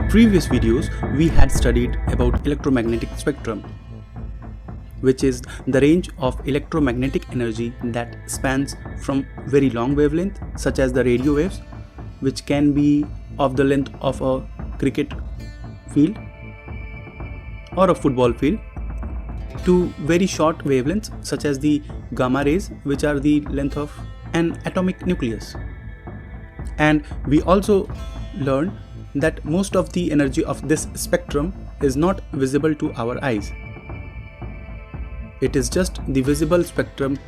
previous videos, we had studied about electromagnetic spectrum, which is the range of electromagnetic energy that spans from very long wavelength, such as the radio waves, which can be of the length of a cricket field or a football field, to very short wavelengths such as the gamma rays, which are the length of an atomic nucleus. And we also learned that most of the energy of this spectrum is not visible to our eyes. It is just the visible spectrum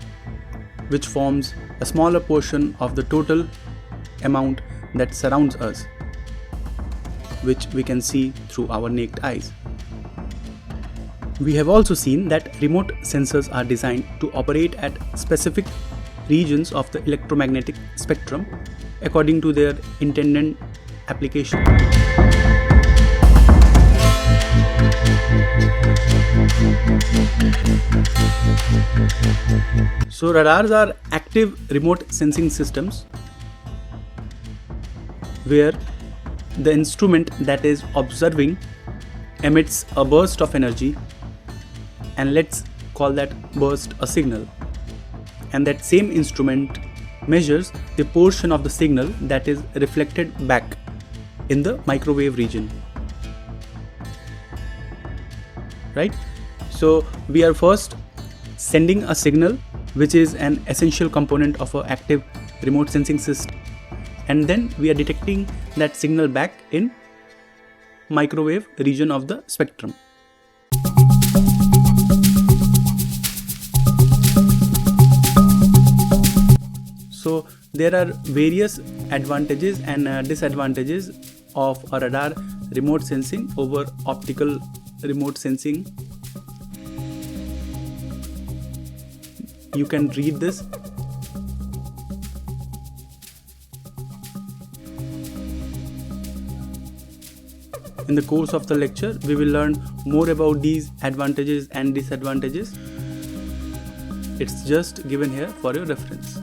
which forms a smaller portion of the total amount that surrounds us, which we can see through our naked eyes. We have also seen that remote sensors are designed to operate at specific regions of the electromagnetic spectrum according to their intended application. So radars are active remote sensing systems where the instrument that is observing emits a burst of energy, and let's call that burst a signal, and that same instrument measures the portion of the signal that is reflected back in the microwave region, right? So we are first sending a signal, which is an essential component of an active remote sensing system, and then we are detecting that signal back in microwave region of the spectrum. So there are various advantages and disadvantages of a radar remote sensing over optical remote sensing. You can read this. In the course of the lecture, we will learn more about these advantages and disadvantages. It's just given here for your reference.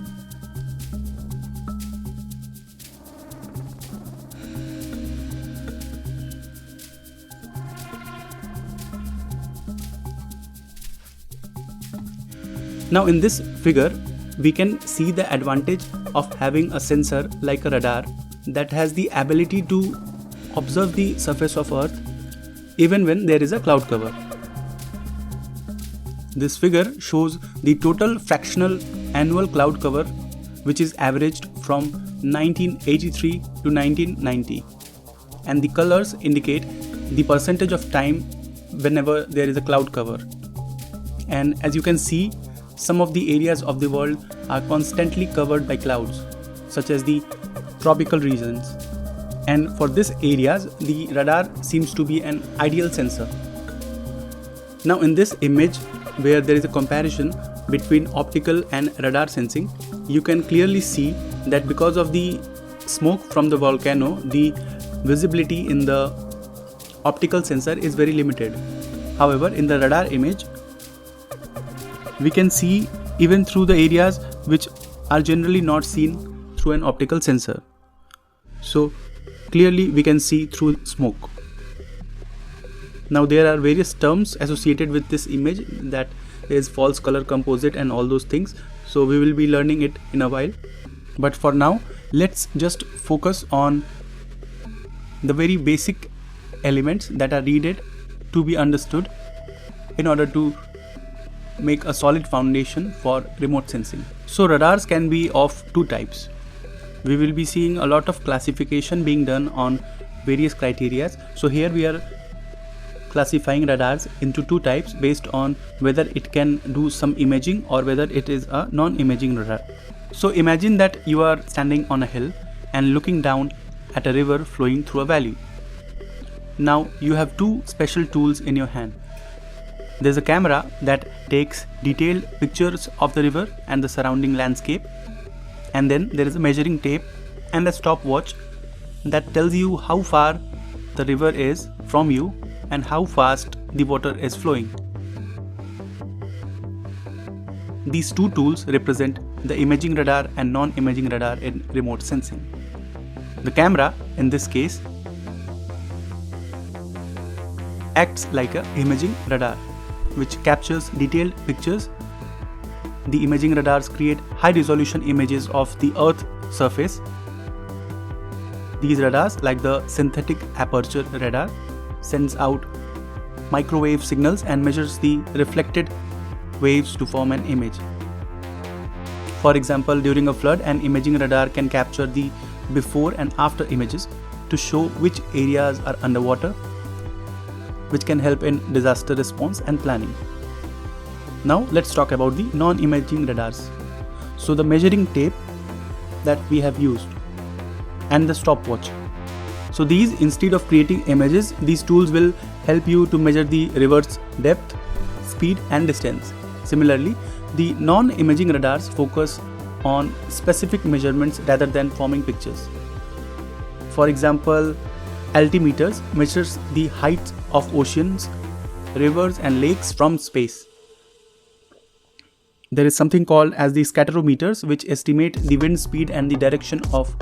Now in this figure, we can see the advantage of having a sensor like a radar that has the ability to observe the surface of Earth even when there is a cloud cover. This figure shows the total fractional annual cloud cover, which is averaged from 1983 to 1990, and the colors indicate the percentage of time whenever there is a cloud cover. And as you can see, some of the areas of the world are constantly covered by clouds, such as the tropical regions. And for these areas, the radar seems to be an ideal sensor. Now in this image, where there is a comparison between optical and radar sensing, you can clearly see that because of the smoke from the volcano, the visibility in the optical sensor is very limited. However, in the radar image, we can see even through the areas which are generally not seen through an optical sensor. So clearly we can see through smoke. Now there are various terms associated with this image, that is false color composite and all those things. So we will be learning it in a while. But for now, let's just focus on the very basic elements that are needed to be understood in order to make a solid foundation for remote sensing. So radars can be of two types. We will be seeing a lot of classification being done on various criteria. So here we are classifying radars into two types based on whether it can do some imaging or whether it is a non-imaging radar. So imagine that you are standing on a hill and looking down at a river flowing through a valley. Now you have two special tools in your hand. There's a camera that takes detailed pictures of the river and the surrounding landscape, and then there is a measuring tape and a stopwatch that tells you how far the river is from you and how fast the water is flowing. These two tools represent the imaging radar and non-imaging radar in remote sensing. The camera, in this case, acts like an imaging radar, which captures detailed pictures. The imaging radars create high-resolution images of the Earth's surface. These radars, like the synthetic Aperture radar, sends out microwave signals and measures the reflected waves to form an image. For example, during a flood, an imaging radar can capture the before and after images to show which areas are underwater, which can help in disaster response and planning. Now let's talk about the non-imaging radars. So the measuring tape that we have used and the stopwatch. So these, instead of creating images, these tools will help you to measure the river's depth, speed and distance. Similarly, the non-imaging radars focus on specific measurements rather than forming pictures. For example, altimeters measures the height of oceans, rivers and lakes from space. There is something called as the scatterometers, which estimate the wind speed and the direction of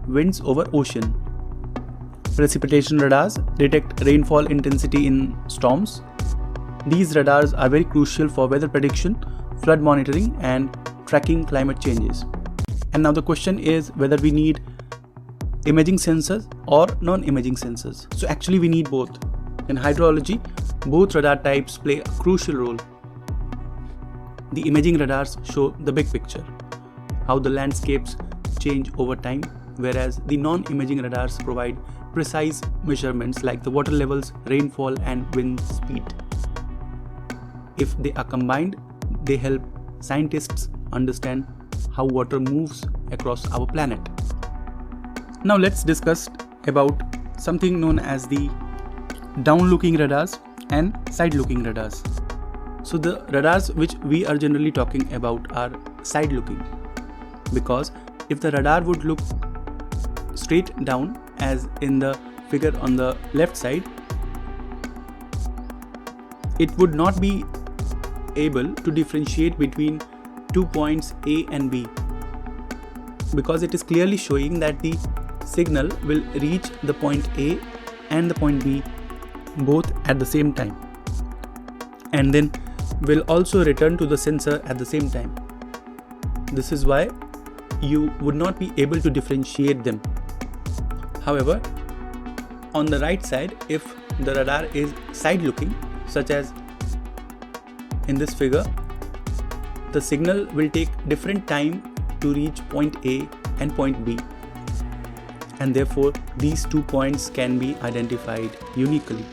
winds over ocean. Precipitation radars detect rainfall intensity in storms. These radars are very crucial for weather prediction, flood monitoring and tracking climate changes. And now the question is whether we need imaging sensors or non-imaging sensors. So actually we need both. In hydrology, both radar types play a crucial role. The imaging radars show the big picture, how the landscapes change over time, whereas the non-imaging radars provide precise measurements like the water levels, rainfall and wind speed. If they are combined, they help scientists understand how water moves across our planet. Now let's discuss about something known as the down-looking radars and side-looking radars. So the radars which we are generally talking about are side-looking, because if the radar would look straight down as in the figure on the left side, it would not be able to differentiate between 2 points A and B, because it is clearly showing that the signal will reach the point A and the point B both at the same time, and then will also return to the sensor at the same time. This is why you would not be able to differentiate them. However, on the right side, if the radar is side looking, such as in this figure, the signal will take different time to reach point A and point B, and therefore these 2 points can be identified uniquely.